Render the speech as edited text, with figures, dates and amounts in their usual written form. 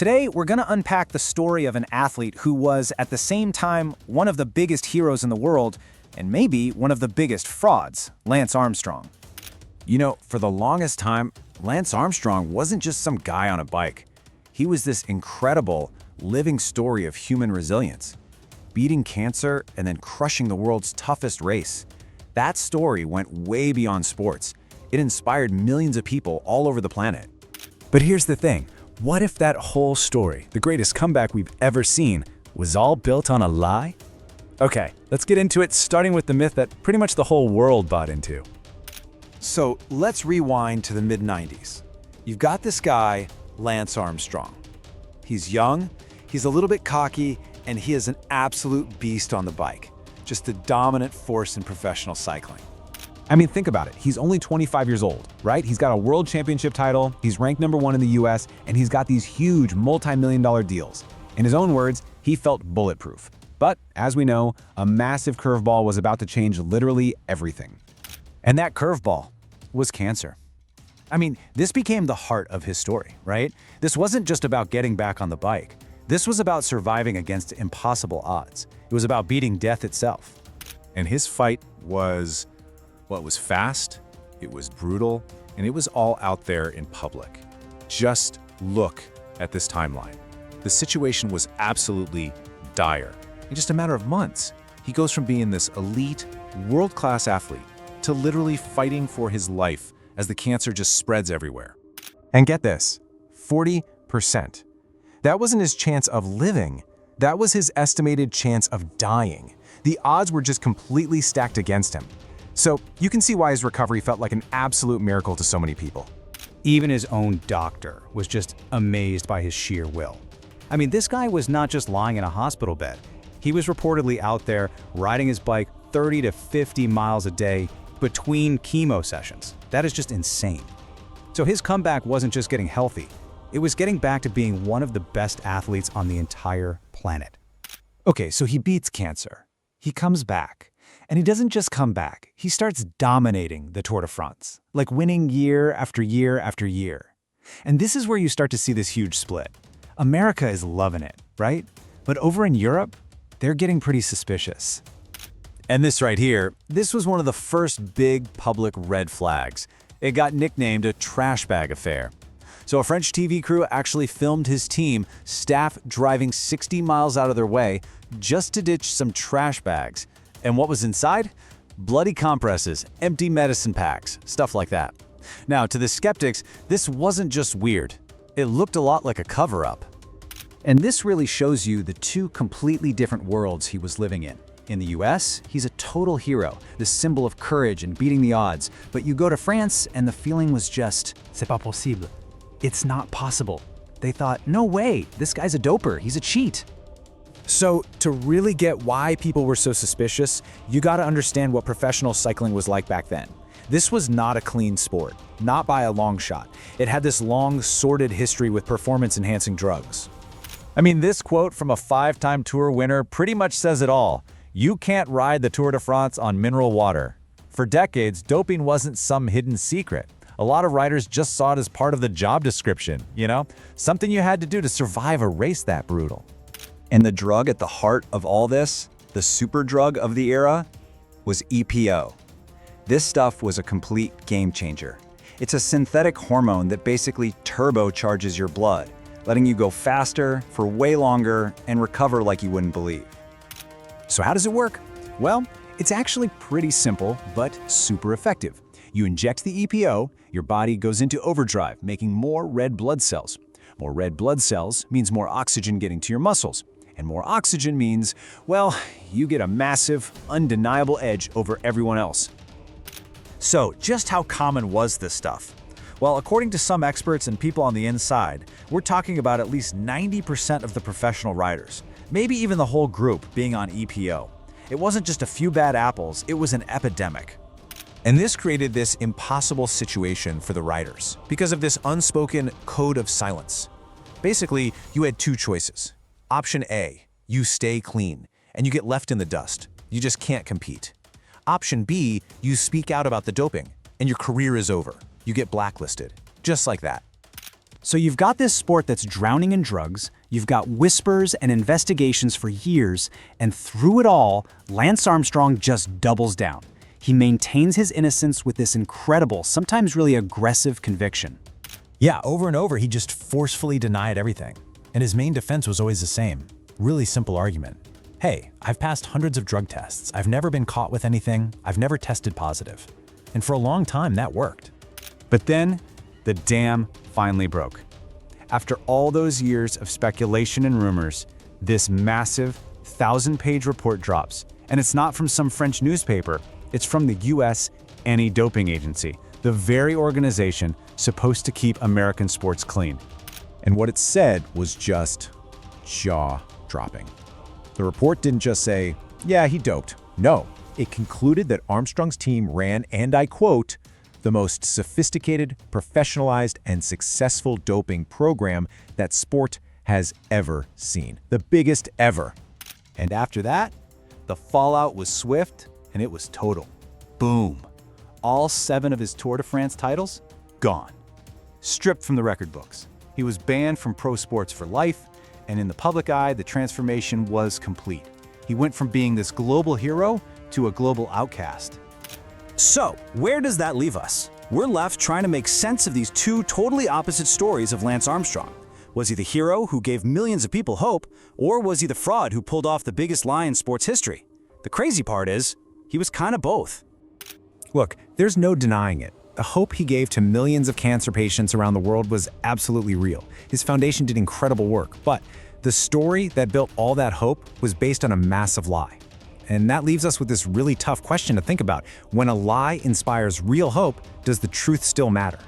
Today, we're going to unpack the story of an athlete who was, at the same time, one of the biggest heroes in the world, and maybe one of the biggest frauds, Lance Armstrong. You know, for the longest time, Lance Armstrong wasn't just some guy on a bike. He was this incredible, living story of human resilience, beating cancer and then crushing the world's toughest race. That story went way beyond sports. It inspired millions of people all over the planet. But here's the thing. What if that whole story, the greatest comeback we've ever seen, was all built on a lie? Okay, let's get into it, starting with the myth that pretty much the whole world bought into. So let's rewind to the mid-90s. You've got this guy, Lance Armstrong. He's young, he's a little bit cocky, and he is an absolute beast on the bike. Just a dominant force in professional cycling. I mean, think about it. He's only 25 years old, right? He's got a world championship title, he's ranked #1 in the US, and he's got these huge multi-million-dollar deals. In his own words, he felt bulletproof. But, as we know, a massive curveball was about to change literally everything. And that curveball was cancer. I mean, this became the heart of his story, right? This wasn't just about getting back on the bike. This was about surviving against impossible odds. It was about beating death itself. And his fight was, well, it was fast, it was brutal, and it was all out there in public. Just look at this timeline. The situation was absolutely dire. In just a matter of months, he goes from being this elite, world-class athlete to literally fighting for his life as the cancer just spreads everywhere. And get this, 40%. That wasn't his chance of living, that was his estimated chance of dying. The odds were just completely stacked against him. So you can see why his recovery felt like an absolute miracle to so many people. Even his own doctor was just amazed by his sheer will. I mean, this guy was not just lying in a hospital bed. He was reportedly out there riding his bike 30 to 50 miles a day between chemo sessions. That is just insane. So his comeback wasn't just getting healthy. It was getting back to being one of the best athletes on the entire planet. Okay, so he beats cancer. He comes back. And he doesn't just come back, he starts dominating the Tour de France, like winning year after year after year. And this is where you start to see this huge split. America is loving it, right? But over in Europe, they're getting pretty suspicious. And this right here, this was one of the first big public red flags. It got nicknamed a trash bag affair. So a French TV crew actually filmed his team, staff driving 60 miles out of their way just to ditch some trash bags. And what was inside? Bloody compresses, empty medicine packs, stuff like that. Now, to the skeptics, this wasn't just weird. It looked a lot like a cover-up. And this really shows you the two completely different worlds he was living in. In the US, he's a total hero, the symbol of courage and beating the odds. But you go to France and the feeling was just, c'est pas possible. It's not possible. They thought, no way, this guy's a doper, he's a cheat. So, to really get why people were so suspicious, you gotta understand what professional cycling was like back then. This was not a clean sport, not by a long shot. It had this long, sordid history with performance-enhancing drugs. I mean, this quote from a 5-time Tour winner pretty much says it all. You can't ride the Tour de France on mineral water. For decades, doping wasn't some hidden secret. A lot of riders just saw it as part of the job description, you know? Something you had to do to survive a race that brutal. And the drug at the heart of all this, the super drug of the era, was EPO. This stuff was a complete game changer. It's a synthetic hormone that basically turbocharges your blood, letting you go faster for way longer and recover like you wouldn't believe. So how does it work? Well, it's actually pretty simple, but super effective. You inject the EPO, your body goes into overdrive, making more red blood cells. More red blood cells means more oxygen getting to your muscles. And more oxygen means, well, you get a massive, undeniable edge over everyone else. So, just how common was this stuff? Well, according to some experts and people on the inside, we're talking about at least 90% of the professional riders, maybe even the whole group, being on EPO. It wasn't just a few bad apples, it was an epidemic. And this created this impossible situation for the riders because of this unspoken code of silence. Basically, you had two choices. Option A, you stay clean, and you get left in the dust. You just can't compete. Option B, you speak out about the doping, and your career is over. You get blacklisted, just like that. So you've got this sport that's drowning in drugs, you've got whispers and investigations for years, and through it all, Lance Armstrong just doubles down. He maintains his innocence with this incredible, sometimes really aggressive conviction. Yeah, over and over, he just forcefully denied everything. And his main defense was always the same. Really simple argument. Hey, I've passed hundreds of drug tests. I've never been caught with anything. I've never tested positive. And for a long time, that worked. But then, the dam finally broke. After all those years of speculation and rumors, this massive 1,000-page report drops. And it's not from some French newspaper, it's from the U.S. Anti-Doping Agency, the very organization supposed to keep American sports clean. And what it said was just jaw-dropping. The report didn't just say, yeah, he doped. No, it concluded that Armstrong's team ran, and I quote, the most sophisticated, professionalized, and successful doping program that sport has ever seen. The biggest ever. And after that, the fallout was swift and it was total. Boom. All 7 of his Tour de France titles, gone. Stripped from the record books. He was banned from pro sports for life, and in the public eye, the transformation was complete. He went from being this global hero to a global outcast. So, where does that leave us? We're left trying to make sense of these two totally opposite stories of Lance Armstrong. Was he the hero who gave millions of people hope, or was he the fraud who pulled off the biggest lie in sports history? The crazy part is, he was kind of both. Look, there's no denying it. The hope he gave to millions of cancer patients around the world was absolutely real. His foundation did incredible work, but the story that built all that hope was based on a massive lie. And that leaves us with this really tough question to think about. When a lie inspires real hope, does the truth still matter?